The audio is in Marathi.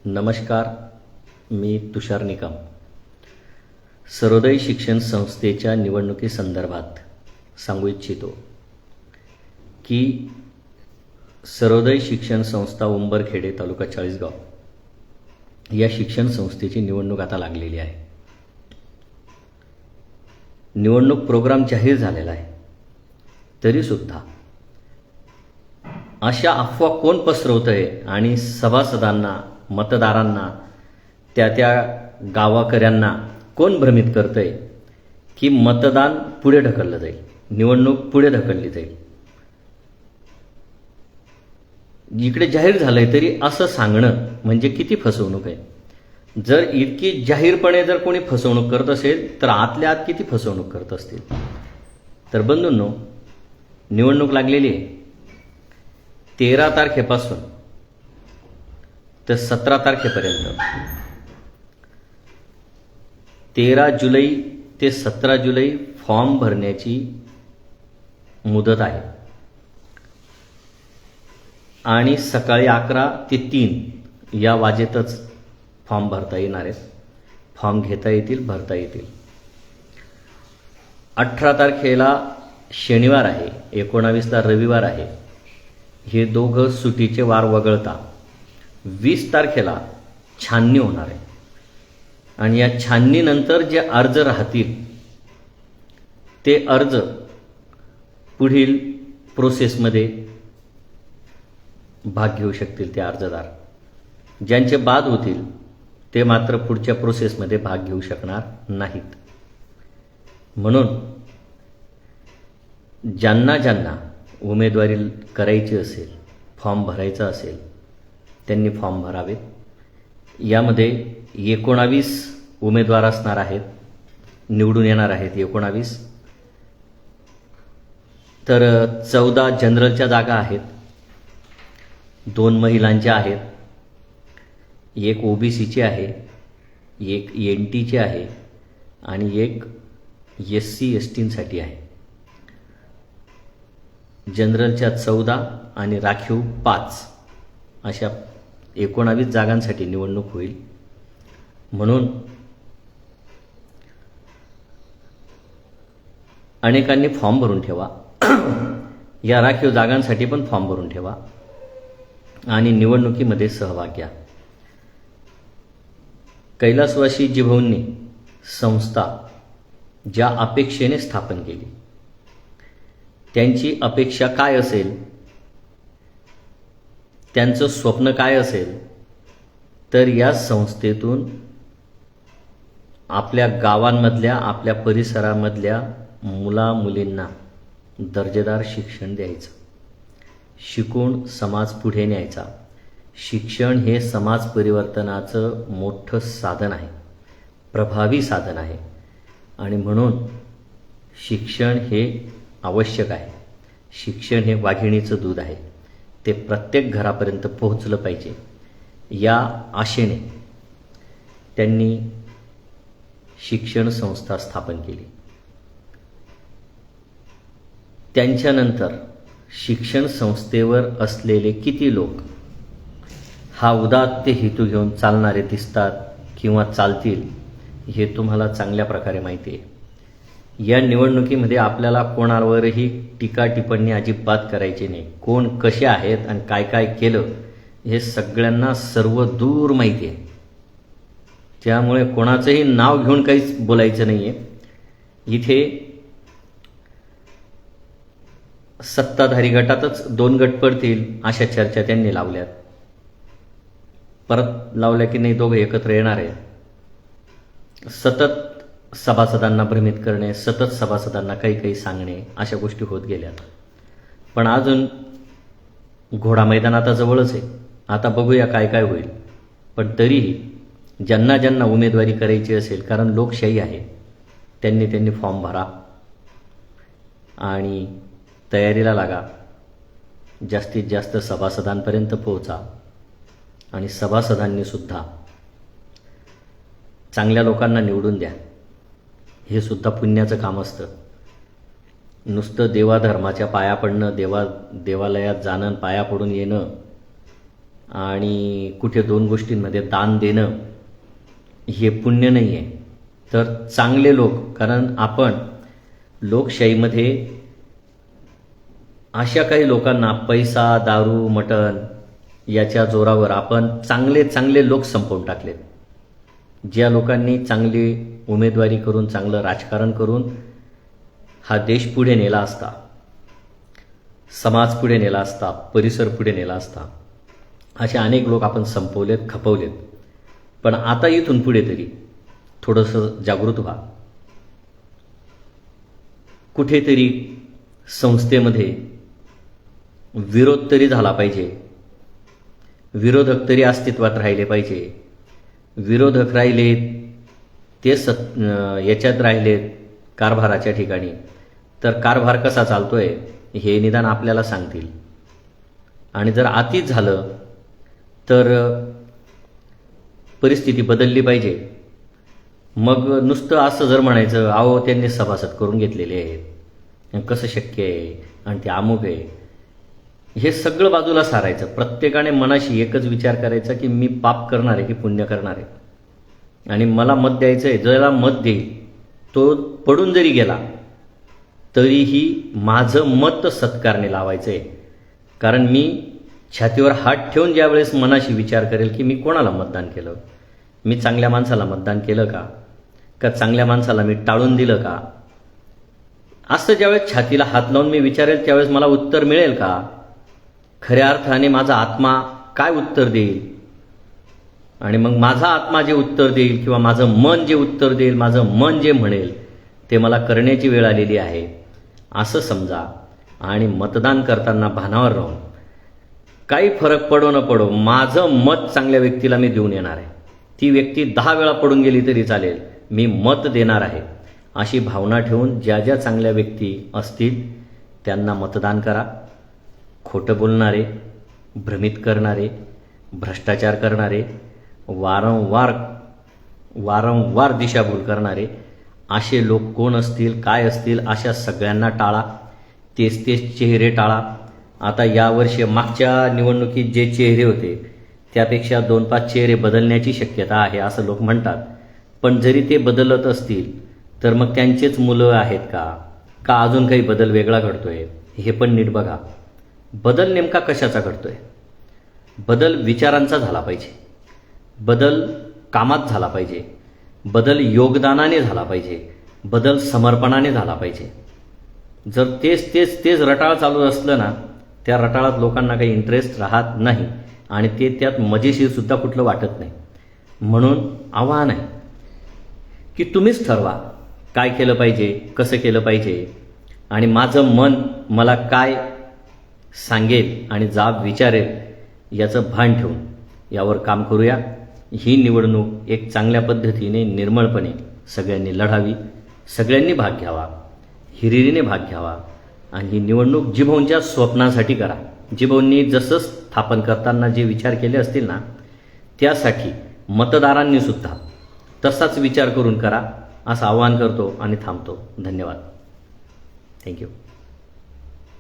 नमस्कार, मी तुषार निकम. सर्वोदय शिक्षण संस्थेच्या निवडणुकीसंदर्भात सांगू इच्छितो की सर्वोदय शिक्षण संस्था उंबरखेडे तालुका चाळीसगाव या शिक्षण संस्थेची निवडणूक आता लागलेली आहे. निवडणूक प्रोग्राम जाहीर झालेला आहे. तरीसुद्धा अशा अफवा कोण पसरवतंय आणि सभासदांना, मतदारांना, त्या गावाकऱ्यांना कोण भ्रमित करतंय की मतदान पुढे ढकललं जाईल, निवडणूक पुढे ढकलली जाईल. इकडे जाहीर झालंय तरी असं सांगणं म्हणजे किती फसवणूक आहे. जर इतकी जाहीरपणे जर कोणी फसवणूक करत असेल तर आतल्या आत किती फसवणूक करत असतील. तर बंधूंनो, निवडणूक लागलेली आहे. 13 तारखेपासून तर 17 तारखेपर्यंत, 13 जुलै ते 17 जुलै फॉर्म भरण्याची मुदत आहे आणि सकाळी 11 ते 3 या वाजेतच फॉर्म भरता येणार आहेत. फॉर्म घेता येतील, भरता येतील. 18 तारखेला शनिवार आहे, 19ला रविवार आहे. हे दोघं सुटीचे वार वगळता 20 तारखेला छाननी होणार आहे आणि या छाननीनंतर जे अर्ज राहतील ते अर्ज पुढील प्रोसेसमध्ये भाग घेऊ शकतील. ते अर्जदार ज्यांचे बाद होतील ते मात्र पुढच्या प्रोसेसमध्ये भाग घेऊ शकणार नाहीत. म्हणून ज्यांना उमेदवारी करायची असेल, फॉर्म भरायचा असेल, त्यांनी फॉर्म भरावेत. यामध्ये 19 उमेदवार असणार आहेत, निवडून येणार आहेत 19. तर 14 जनरलच्या जागा आहेत, 2 महिलांच्या आहेत, 1 OBCची आहे, 1 NTची आहे आणि 1 SC STसाठी आहे. जनरलच्या 14 आणि राखीव 5 अशा 19 जागांसाठी निवडणूक होईल. म्हणून अनेकांनी फॉर्म भरून ठेवा. या राखीव जागांसाठी पण फॉर्म भरून ठेवा आणि निवडणुकीमध्ये सहभाग घ्या. कैलासवासी जिभाऊंनी संस्था ज्या अपेक्षेने स्थापन केली, त्यांची अपेक्षा काय असेल, त्यांचं स्वप्न काय असेल, तर या संस्थेतून आपल्या गावांमधल्या, आपल्या परिसरामधल्या मुला-मुलींना दर्जेदार शिक्षण द्यायचं, शिकून समाज पुढे न्यायचा. शिक्षण हे समाज परिवर्तनाचं मोठं साधन आहे, प्रभावी साधन आहे आणि म्हणून शिक्षण हे आवश्यक आहे. शिक्षण हे वाघिणीचं दूध आहे, ते प्रत्येक घरापर्यंत पोहोचलं पाहिजे. या आशेने त्यांनी शिक्षण संस्था स्थापन केली. त्यांच्यानंतर शिक्षण संस्थेवर असलेले किती लोक हा उदात्त हेतू घेऊन चालणारे दिसतात किंवा चालतील हे तुम्हाला चांगल्या प्रकारे माहिती आहे. या निवडणुकीमध्ये आपल्याला कोणावरही टीका टिप्पणी अजिबात करायची नाही. कोण कसे आहेत आणि काय काय केलं हे सगळ्यांना सर्व दूर माहिती आहे. त्यामुळे कोणाचंही नाव घेऊन काहीच बोलायचं नाही आहे. इथे सत्ताधारी गटातच 2 गट पडतील अशा चर्चा त्यांनी लावल्यात. परत लावल्या की नाही दोघं एकत्र येणार आहे. सतत सभासदांना भ्रमित करणे, सतत सभासदांना काही सांगणे, अशा गोष्टी होत गेल्यात. पण अजून घोडा मैदान आता जवळच आहे. आता बघूया काय होईल. पण तरीही ज्यांना उमेदवारी करायची असेल, कारण लोकशाही आहे, त्यांनी फॉर्म भरा आणि तयारीला लागा. जास्तीत जास्त सभासदांपर्यंत पोहोचा आणि सभासदांनी सुद्धा चांगल्या लोकांना निवडून द्या. हे सुद्धा पुण्याचं काम असतं. नुसतं देवाधर्माच्या पाया पडणं, देवालयात जाणं, पाया पडून येणं आणि कुठे दोन गोष्टींमध्ये दान देणं हे पुण्य नाही आहे. तर चांगले लोक, कारण आपण लोकशाहीमध्ये अशा काही लोकांना पैसा, दारू, मटण याच्या जोरावर आपण चांगले चांगले लोक संपवून टाकलेत. ज्या लोकांनी चांगली उमेदवारी करून, चांगलं राजकारण करून हा देश पुढे नेला असता, समाज पुढे नेला असता, परिसर पुढे नेला असता, असे अनेक लोक आपण संपवलेत, खपवलेत. पण आता इथून पुढे तरी थोडंसं जागृत व्हा. कुठेतरी संस्थेमध्ये विरोध तरी झाला पाहिजे, विरोधक तरी अस्तित्वात राहिले पाहिजे. विरोधक राहिले ते याच्यात राहिलेत कारभाराच्या ठिकाणी, तर कारभार कसा चालतोय हे निदान आपल्याला सांगतील. आणि जर अतिच झालं तर परिस्थिती बदलली पाहिजे. मग नुसतं असं जर म्हणायचं, अहो त्यांनी सभासद करून घेतलेले आहेत, कसं शक्य आहे, आणि ते अमुक आहे, हे सगळं बाजूला सारायचं. प्रत्येकाने मनाशी एकच विचार करायचा की मी पाप करणार आहे की पुण्य करणार आहे, आणि मला मत द्यायचं आहे. ज्याला मत देईल तो पडून जरी गेला तरीही माझं मत सत्कारने लावायचं आहे. कारण मी छातीवर हात ठेवून ज्यावेळेस मनाशी विचार करेल की मी कोणाला मतदान केलं, मी चांगल्या माणसाला मतदान केलं का चांगल्या माणसाला मी टाळून दिलं का, असं ज्यावेळेस छातीला हात लावून मी विचारेल त्यावेळेस मला उत्तर मिळेल का, खऱ्या अर्थाने माझा आत्मा काय उत्तर देईल. आणि मग माझा आत्मा जे उत्तर देईल किंवा माझं मन जे उत्तर देईल, माझं मन जे म्हणेल ते मला करण्याची वेळ आलेली आहे असं समजा. आणि मतदान करताना भानावर राहून काही फरक पडो न पडो माझं मत चांगल्या व्यक्तीला मी देऊन येणार आहे. ती व्यक्ती 10 वेळा पडून गेली तरी चालेल, मी मत देणार आहे, अशी भावना ठेवून ज्या ज्या चांगल्या व्यक्ती असतील त्यांना मतदान करा. खोटं बोलणारे, भ्रमित करणारे, भ्रष्टाचार करणारे, वारंवार दिशाभूल करणारे असे लोक कोण असतील, काय असतील, अशा सगळ्यांना टाळा. तेच चेहरे टाळा. आता यावर्षी मागच्या निवडणुकीत जे चेहरे होते त्यापेक्षा 2-5 चेहरे बदलण्याची शक्यता आहे असं लोक म्हणतात. पण जरी ते बदलत असतील तर मग त्यांचेच मुलं आहेत का अजून काही बदल वेगळा घडतोय, हे पण नीट बघा. बदल नेमका कशाचा घडतोय? बदल विचारांचा झाला पाहिजे, बदल कामात झाला पाहिजे, बदल योगदानाने झाला पाहिजे, बदल समर्पणाने झाला पाहिजे. जर तेच रटाळ चालू असलं ना, त्या रटाळात लोकांना काही इंटरेस्ट राहत नाही आणि ते त्यात मजेशीर सुद्धा कुठलं वाटत नाही. म्हणून आव्हान आहे की तुम्हीच ठरवा काय केलं पाहिजे, कसं केलं पाहिजे, आणि माझं मन मला काय सांगेल आणि जाब विचारेल याचं भान ठेवून यावर काम करूया. ही निवडणूक एक चांगल्या पद्धतीने, निर्मळपणे सगळ्यांनी लढावी, सगळ्यांनी भाग घ्यावा, हिरिरीने भाग घ्यावा. आणि ही निवडणूक जिभाऊंच्या स्वप्नासाठी करा. जिभाऊंनी जसं स्थापन करताना जे विचार केले असतील ना, त्यासाठी मतदारांनी सुद्धा तसाच विचार करून करा असं आवाहन करतो आणि थांबतो. धन्यवाद. थँक्यू.